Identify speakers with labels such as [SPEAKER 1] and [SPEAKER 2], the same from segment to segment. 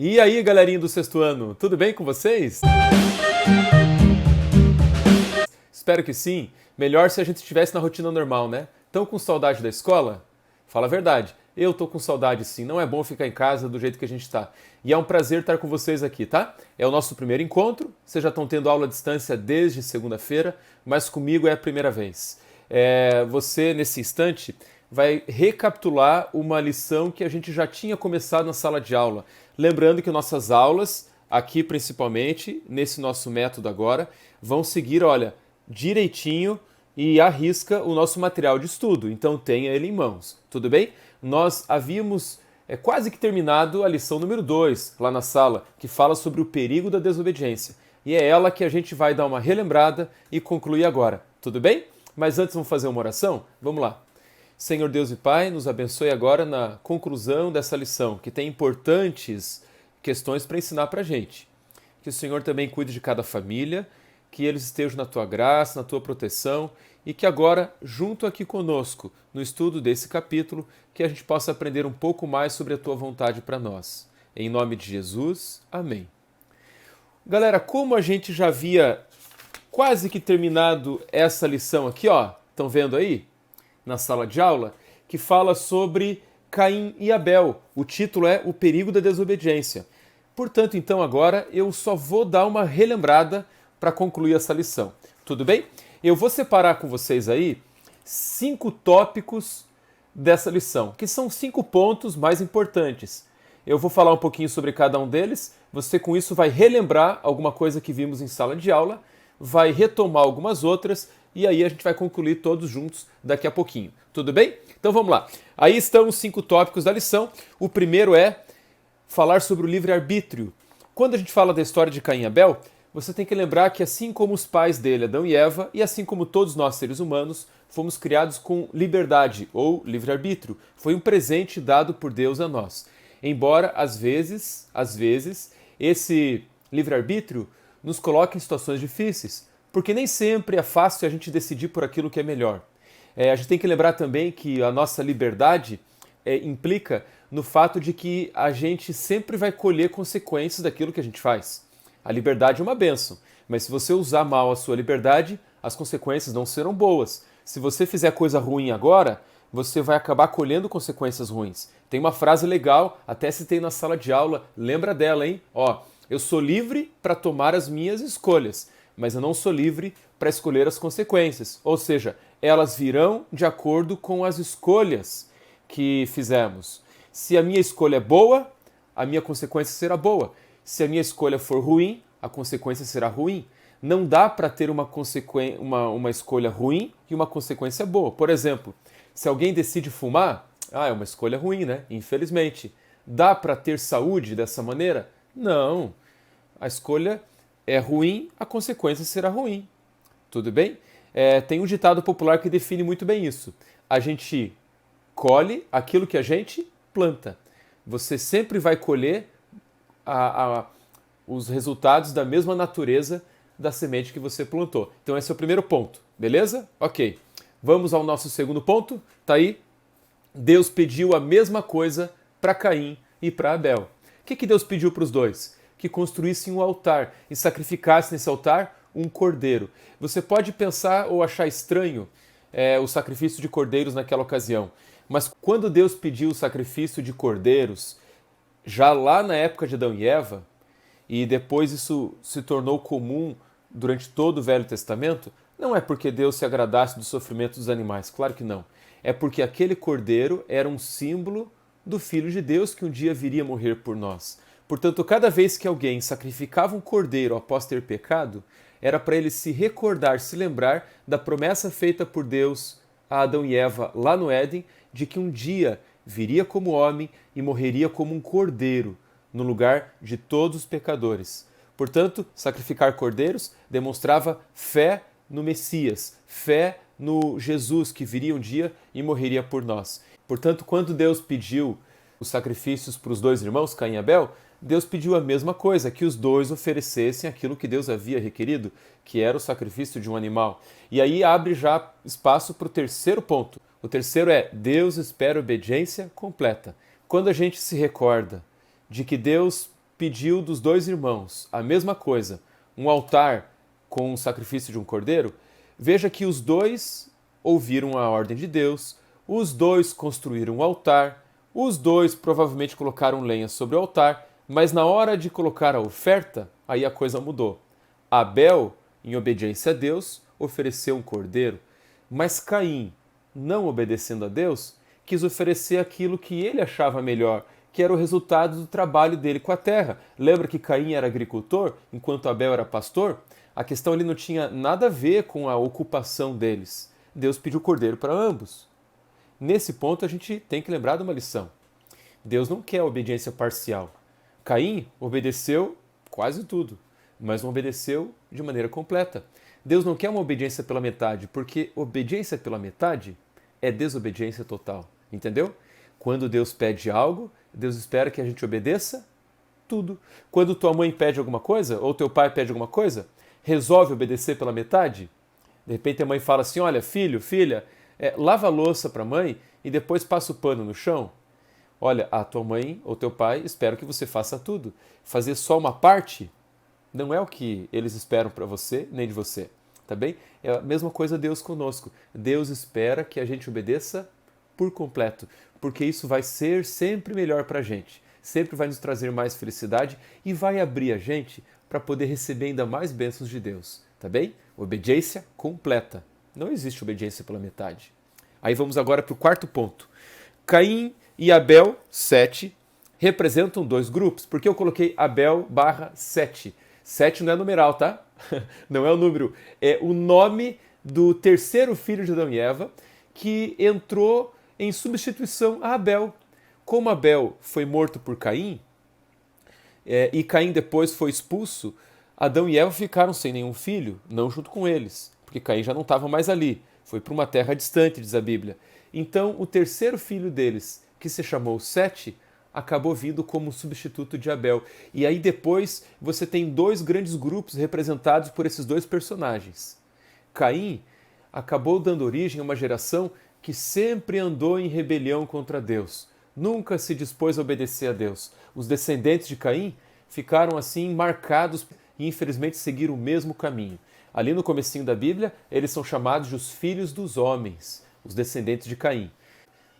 [SPEAKER 1] E aí, galerinha do sexto ano, tudo bem com vocês? Espero que sim. Melhor se a gente estivesse na rotina normal, né? Tão com saudade da escola? Fala a verdade. Eu tô com saudade sim. Não é bom ficar em casa do jeito que a gente tá. E é um prazer estar com vocês aqui, tá? É o nosso primeiro encontro. Vocês já estão tendo aula à distância desde segunda-feira, mas comigo é a primeira vez. Você, nesse instante, vai recapitular uma lição que a gente já tinha começado na sala de aula. Lembrando que nossas aulas, aqui principalmente, nesse nosso método agora, vão seguir, olha, direitinho e à risca o nosso material de estudo. Então tenha ele em mãos, tudo bem? Nós havíamos quase que terminado a lição número 2 lá na sala, que fala sobre o perigo da desobediência. E é ela que a gente vai dar uma relembrada e concluir agora, tudo bem? Mas antes vamos fazer uma oração? Vamos lá. Senhor Deus e Pai, nos abençoe agora na conclusão dessa lição, que tem importantes questões para ensinar para a gente. Que o Senhor também cuide de cada família, que eles estejam na Tua graça, na Tua proteção, e que agora, junto aqui conosco, no estudo desse capítulo, que a gente possa aprender um pouco mais sobre a Tua vontade para nós. Em nome de Jesus, amém. Galera, como a gente já havia quase que terminado essa lição aqui, ó, estão vendo aí? Na sala de aula, que fala sobre Caim e Abel. O título é O Perigo da Desobediência. Portanto, então, agora eu só vou dar uma relembrada para concluir essa lição. Tudo bem? Eu vou separar com vocês aí 5 tópicos dessa lição, que são 5 pontos mais importantes. Eu vou falar um pouquinho sobre cada um deles, você com isso vai relembrar alguma coisa que vimos em sala de aula, vai retomar algumas outras e aí a gente vai concluir todos juntos daqui a pouquinho. Tudo bem? Então vamos lá. Aí estão os 5 tópicos da lição. O primeiro é falar sobre o livre-arbítrio. Quando a gente fala da história de Caim e Abel, você tem que lembrar que assim como os pais dele, Adão e Eva, e assim como todos nós seres humanos, fomos criados com liberdade ou livre-arbítrio. Foi um presente dado por Deus a nós. Embora, às vezes, esse livre-arbítrio nos coloque em situações difíceis, porque nem sempre é fácil a gente decidir por aquilo que é melhor. A gente tem que lembrar também que a nossa liberdade implica no fato de que a gente sempre vai colher consequências daquilo que a gente faz. A liberdade é uma bênção, mas se você usar mal a sua liberdade, as consequências não serão boas. Se você fizer coisa ruim agora, você vai acabar colhendo consequências ruins. Tem uma frase legal, até citei na sala de aula, lembra dela, hein? Ó, eu sou livre para tomar as minhas escolhas, mas eu não sou livre para escolher as consequências. Ou seja, elas virão de acordo com as escolhas que fizemos. Se a minha escolha é boa, a minha consequência será boa. Se a minha escolha for ruim, a consequência será ruim. Não dá para ter uma escolha ruim e uma consequência boa. Por exemplo, se alguém decide fumar, é uma escolha ruim, né? Infelizmente. Dá para ter saúde dessa maneira? Não. A escolha é ruim, a consequência será ruim. Tudo bem? Tem um ditado popular que define muito bem isso. A gente colhe aquilo que a gente planta. Você sempre vai colher os resultados da mesma natureza da semente que você plantou. Então esse é o primeiro ponto, beleza? Ok. Vamos ao nosso segundo ponto. Tá aí? Deus pediu a mesma coisa para Caim e para Abel. O que Deus pediu para os dois? Que construíssem um altar e sacrificassem nesse altar um cordeiro. Você pode pensar ou achar estranho o sacrifício de cordeiros naquela ocasião, mas quando Deus pediu o sacrifício de cordeiros, já lá na época de Adão e Eva, e depois isso se tornou comum durante todo o Velho Testamento, não é porque Deus se agradasse do sofrimento dos animais, claro que não. É porque aquele cordeiro era um símbolo do Filho de Deus que um dia viria morrer por nós. Portanto, cada vez que alguém sacrificava um cordeiro após ter pecado, era para ele se recordar, se lembrar da promessa feita por Deus a Adão e Eva lá no Éden, de que um dia viria como homem e morreria como um cordeiro, no lugar de todos os pecadores. Portanto, sacrificar cordeiros demonstrava fé no Messias, fé no Jesus que viria um dia e morreria por nós. Portanto, quando Deus pediu os sacrifícios para os dois irmãos, Caim e Abel, Deus pediu a mesma coisa, que os dois oferecessem aquilo que Deus havia requerido, que era o sacrifício de um animal. E aí abre já espaço para o terceiro ponto. O terceiro é: Deus espera obediência completa. Quando a gente se recorda de que Deus pediu dos dois irmãos a mesma coisa, um altar com o sacrifício de um cordeiro, veja que os dois ouviram a ordem de Deus, os dois construíram um altar, os dois provavelmente colocaram lenha sobre o altar, mas na hora de colocar a oferta, aí a coisa mudou. Abel, em obediência a Deus, ofereceu um cordeiro, mas Caim, não obedecendo a Deus, quis oferecer aquilo que ele achava melhor, que era o resultado do trabalho dele com a terra. Lembra que Caim era agricultor, enquanto Abel era pastor? A questão ali não tinha nada a ver com a ocupação deles. Deus pediu cordeiro para ambos. Nesse ponto a gente tem que lembrar de uma lição. Deus não quer obediência parcial. Caim obedeceu quase tudo, mas não obedeceu de maneira completa. Deus não quer uma obediência pela metade, porque obediência pela metade é desobediência total. Entendeu? Quando Deus pede algo, Deus espera que a gente obedeça tudo. Quando tua mãe pede alguma coisa, ou teu pai pede alguma coisa, resolve obedecer pela metade? De repente a mãe fala assim, olha, filho, filha, lava a louça para a mãe e depois passa o pano no chão. Olha, a tua mãe ou teu pai espera que você faça tudo. Fazer só uma parte não é o que eles esperam para você, nem de você. Tá bem? É a mesma coisa Deus conosco. Deus espera que a gente obedeça por completo, porque isso vai ser sempre melhor para a gente. Sempre vai nos trazer mais felicidade e vai abrir a gente para poder receber ainda mais bênçãos de Deus. Tá bem? Obediência completa. Não existe obediência pela metade. Aí vamos agora para o quarto ponto. Caim e Abel, 7, representam dois grupos. Por que eu coloquei Abel/7? 7 não é numeral, tá? Não é o número. É o nome do terceiro filho de Adão e Eva que entrou em substituição a Abel. Como Abel foi morto por Caim, e Caim depois foi expulso, Adão e Eva ficaram sem nenhum filho, não junto com eles, porque Caim já não estava mais ali, foi para uma terra distante, diz a Bíblia. Então, o terceiro filho deles, que se chamou Sete, acabou vindo como substituto de Abel. E aí depois você tem dois grandes grupos representados por esses dois personagens. Caim acabou dando origem a uma geração que sempre andou em rebelião contra Deus, nunca se dispôs a obedecer a Deus. Os descendentes de Caim ficaram assim marcados e infelizmente seguiram o mesmo caminho. Ali no comecinho da Bíblia, eles são chamados de os filhos dos homens, os descendentes de Caim.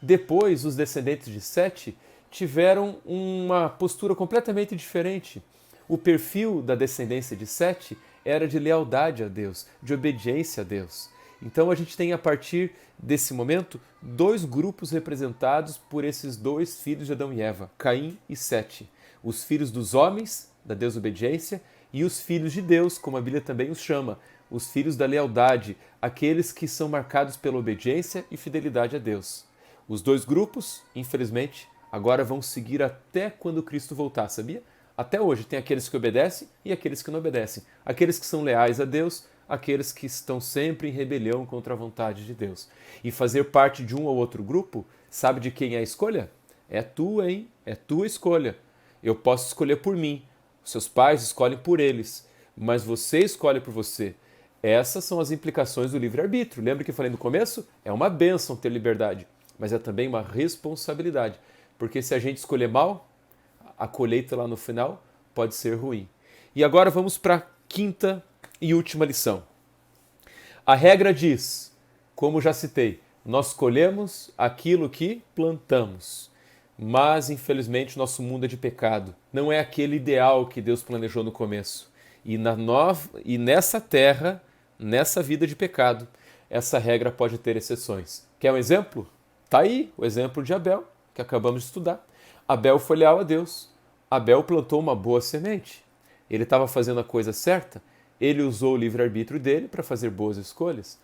[SPEAKER 1] Depois, os descendentes de Sete tiveram uma postura completamente diferente. O perfil da descendência de Sete era de lealdade a Deus, de obediência a Deus. Então a gente tem a partir desse momento dois grupos representados por esses dois filhos de Adão e Eva, Caim e Sete. Os filhos dos homens, da desobediência, e os filhos de Deus, como a Bíblia também os chama, os filhos da lealdade, aqueles que são marcados pela obediência e fidelidade a Deus. Os dois grupos, infelizmente, agora vão seguir até quando Cristo voltar, sabia? Até hoje tem aqueles que obedecem e aqueles que não obedecem. Aqueles que são leais a Deus, aqueles que estão sempre em rebelião contra a vontade de Deus. E fazer parte de um ou outro grupo, sabe de quem é a escolha? É tua, hein? É tua escolha. Eu posso escolher por mim. Seus pais escolhem por eles. Mas você escolhe por você. Essas são as implicações do livre-arbítrio. Lembra que eu falei no começo? É uma bênção ter liberdade, mas é também uma responsabilidade. Porque se a gente escolher mal, a colheita lá no final pode ser ruim. E agora vamos para a quinta e última lição. A regra diz, como já citei, nós colhemos aquilo que plantamos. Mas, infelizmente, o nosso mundo é de pecado. Não é aquele ideal que Deus planejou no começo. E nessa terra, nessa vida de pecado, essa regra pode ter exceções. Quer um exemplo? Tá aí o exemplo de Abel, que acabamos de estudar. Abel foi leal a Deus. Abel plantou uma boa semente. Ele estava fazendo a coisa certa. Ele usou o livre-arbítrio dele para fazer boas escolhas.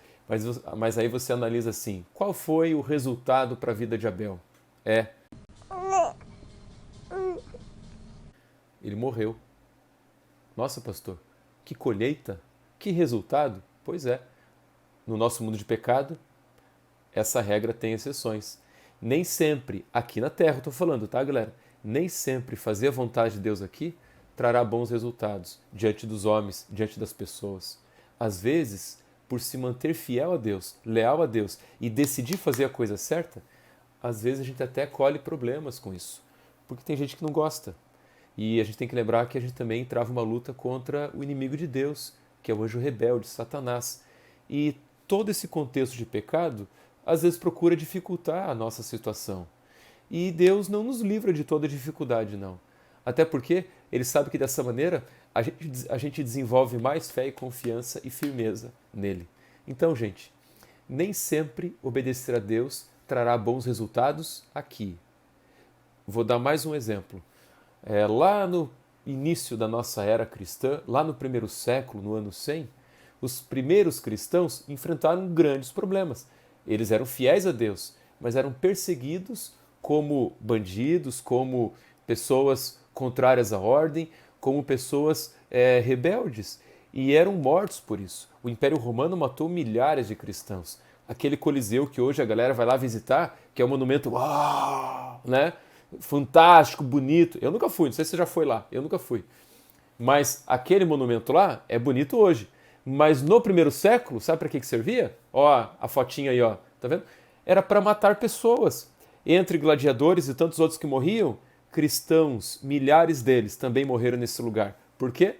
[SPEAKER 1] Mas aí você analisa assim, qual foi o resultado para a vida de Abel? Ele morreu. Nossa, pastor, que colheita, que resultado? Pois é, no nosso mundo de pecado, essa regra tem exceções. Nem sempre, aqui na Terra, estou falando, tá, galera? Nem sempre fazer a vontade de Deus aqui trará bons resultados diante dos homens, diante das pessoas. Às vezes, por se manter fiel a Deus, leal a Deus e decidir fazer a coisa certa, às vezes a gente até colhe problemas com isso, porque tem gente que não gosta. E a gente tem que lembrar que a gente também trava uma luta contra o inimigo de Deus, que é o anjo rebelde, Satanás. E todo esse contexto de pecado, às vezes procura dificultar a nossa situação. E Deus não nos livra de toda dificuldade, não. Até porque Ele sabe que dessa maneira a gente desenvolve mais fé e confiança e firmeza nele. Então, gente, nem sempre obedecer a Deus trará bons resultados aqui. Vou dar mais um exemplo. Lá no início da nossa era cristã, lá no primeiro século, no ano 100, os primeiros cristãos enfrentaram grandes problemas. Eles eram fiéis a Deus, mas eram perseguidos como bandidos, como pessoas contrárias à ordem, como pessoas rebeldes. E eram mortos por isso. O Império Romano matou milhares de cristãos. Aquele Coliseu que hoje a galera vai lá visitar, que é um monumento, uau, né? Fantástico, bonito. Eu nunca fui, não sei se você já foi lá, eu nunca fui. Mas aquele monumento lá é bonito hoje. Mas no primeiro século, sabe para que servia? Ó, a fotinha aí, ó, tá vendo? Era para matar pessoas. Entre gladiadores e tantos outros que morriam, cristãos, milhares deles também morreram nesse lugar. Por quê?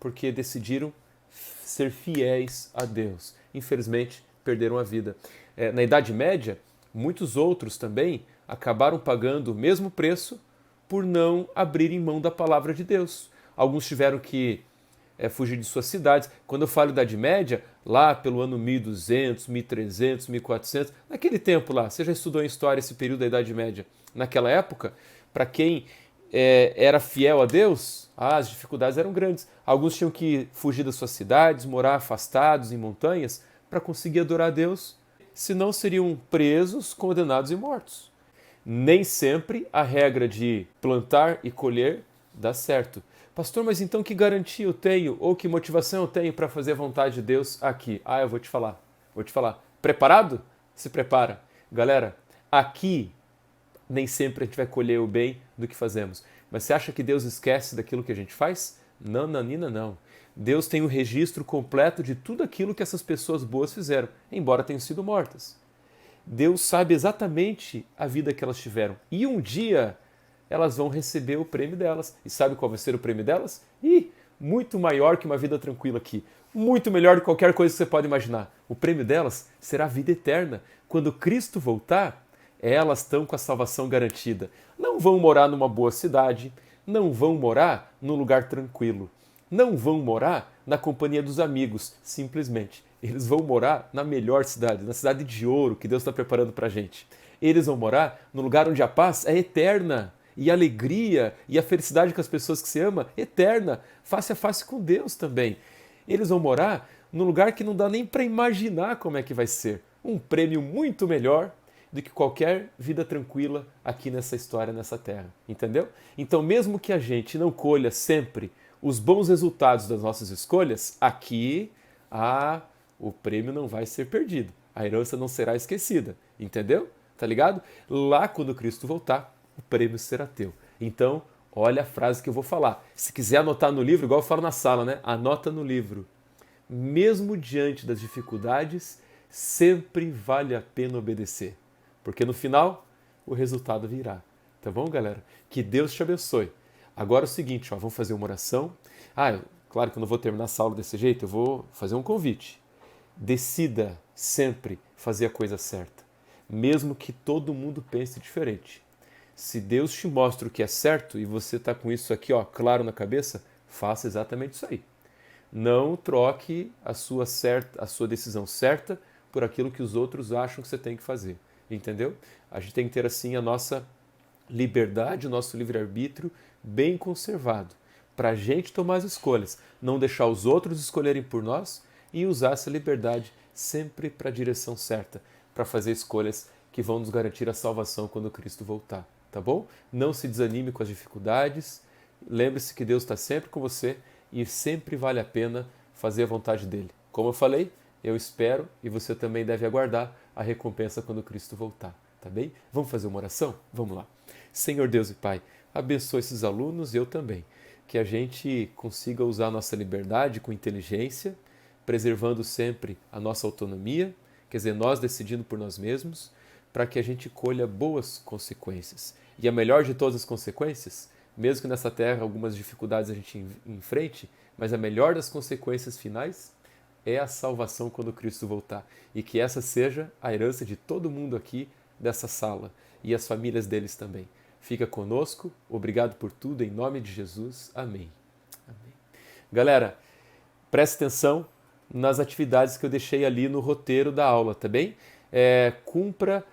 [SPEAKER 1] Porque decidiram ser fiéis a Deus. Infelizmente, perderam a vida. Na Idade Média, muitos outros também acabaram pagando o mesmo preço por não abrirem mão da palavra de Deus. Alguns tiveram que fugir de suas cidades. Quando eu falo Idade Média, lá pelo ano 1200, 1300, 1400, naquele tempo lá, você já estudou em história esse período da Idade Média. Naquela época, para quem era fiel a Deus, as dificuldades eram grandes. Alguns tinham que fugir das suas cidades, morar afastados em montanhas para conseguir adorar a Deus, senão seriam presos, condenados e mortos. Nem sempre a regra de plantar e colher dá certo. Pastor, mas então que garantia eu tenho ou que motivação eu tenho para fazer a vontade de Deus aqui? Eu vou te falar. Preparado? Se prepara. Galera, aqui nem sempre a gente vai colher o bem do que fazemos. Mas você acha que Deus esquece daquilo que a gente faz? Não, Nanina, não. Deus tem o registro completo de tudo aquilo que essas pessoas boas fizeram, embora tenham sido mortas. Deus sabe exatamente a vida que elas tiveram. E um dia elas vão receber o prêmio delas. E sabe qual vai ser o prêmio delas? Muito maior que uma vida tranquila aqui. Muito melhor que qualquer coisa que você pode imaginar. O prêmio delas será a vida eterna. Quando Cristo voltar, elas estão com a salvação garantida. Não vão morar numa boa cidade, não vão morar num lugar tranquilo, não vão morar na companhia dos amigos, simplesmente. Eles vão morar na melhor cidade, na cidade de ouro que Deus está preparando para a gente. Eles vão morar no lugar onde a paz é eterna, e a alegria e a felicidade com as pessoas que se ama, eterna, face a face com Deus também. Eles vão morar num lugar que não dá nem para imaginar como é que vai ser. Um prêmio muito melhor do que qualquer vida tranquila aqui nessa história, nessa terra. Entendeu? Então, mesmo que a gente não colha sempre os bons resultados das nossas escolhas, aqui o prêmio não vai ser perdido. A herança não será esquecida. Entendeu? Tá ligado? Lá, quando Cristo voltar, o prêmio será teu. Então, olha a frase que eu vou falar. Se quiser anotar no livro, igual eu falo na sala, né? Anota no livro. Mesmo diante das dificuldades, sempre vale a pena obedecer. Porque no final, o resultado virá. Tá bom, galera? Que Deus te abençoe. Agora é o seguinte, vamos fazer uma oração. Claro que eu não vou terminar essa aula desse jeito, eu vou fazer um convite. Decida sempre fazer a coisa certa, mesmo que todo mundo pense diferente. Se Deus te mostra o que é certo e você está com isso aqui claro na cabeça, faça exatamente isso aí. Não troque a sua decisão certa por aquilo que os outros acham que você tem que fazer. Entendeu? A gente tem que ter assim a nossa liberdade, o nosso livre-arbítrio bem conservado, para a gente tomar as escolhas, não deixar os outros escolherem por nós e usar essa liberdade sempre para a direção certa, para fazer escolhas que vão nos garantir a salvação quando Cristo voltar. Tá bom? Não se desanime com as dificuldades, lembre-se que Deus está sempre com você e sempre vale a pena fazer a vontade dele. Como eu falei, eu espero e você também deve aguardar a recompensa quando Cristo voltar, tá bem? Vamos fazer uma oração? Vamos lá. Senhor Deus e Pai, abençoe esses alunos e eu também, que a gente consiga usar a nossa liberdade com inteligência, preservando sempre a nossa autonomia, quer dizer, nós decidindo por nós mesmos, para que a gente colha boas consequências. E a melhor de todas as consequências, mesmo que nessa terra algumas dificuldades a gente enfrente, mas a melhor das consequências finais é a salvação quando Cristo voltar. E que essa seja a herança de todo mundo aqui dessa sala e as famílias deles também. Fica conosco, obrigado por tudo, em nome de Jesus. Amém. Amém. Galera, preste atenção nas atividades que eu deixei ali no roteiro da aula, tá bem? Cumpra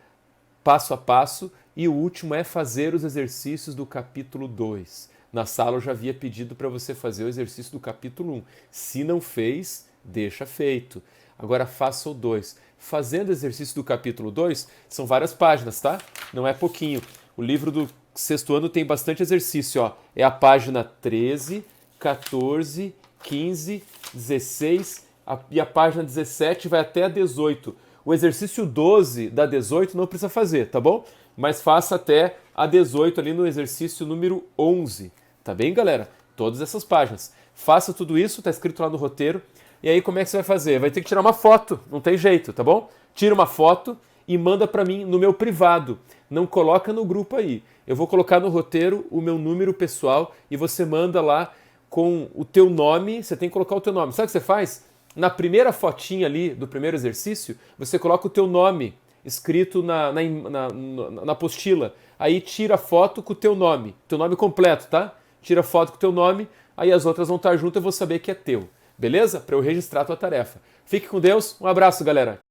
[SPEAKER 1] passo a passo e o último é fazer os exercícios do capítulo 2. Na sala eu já havia pedido para você fazer o exercício do capítulo 1. Se não fez, deixa feito. Agora faça o 2. Fazendo o exercício do capítulo 2, são várias páginas, tá? Não é pouquinho. O livro do sexto ano tem bastante exercício, ó. É a página 13, 14, 15, 16 e a página 17 vai até a 18. O exercício 12 da 18 não precisa fazer, tá bom? Mas faça até a 18 ali no exercício número 11. Tá bem, galera? Todas essas páginas. Faça tudo isso, tá escrito lá no roteiro. E aí como é que você vai fazer? Vai ter que tirar uma foto, não tem jeito, tá bom? Tira uma foto e manda para mim no meu privado. Não coloca no grupo aí. Eu vou colocar no roteiro o meu número pessoal e você manda lá com o teu nome. Você tem que colocar o teu nome. Sabe o que você faz? Na primeira fotinha ali do primeiro exercício, você coloca o teu nome escrito na apostila. Aí tira a foto com o teu nome completo, tá? Tira a foto com o teu nome, aí as outras vão estar juntas e eu vou saber que é teu. Beleza? Para eu registrar a tua tarefa. Fique com Deus. Um abraço, galera.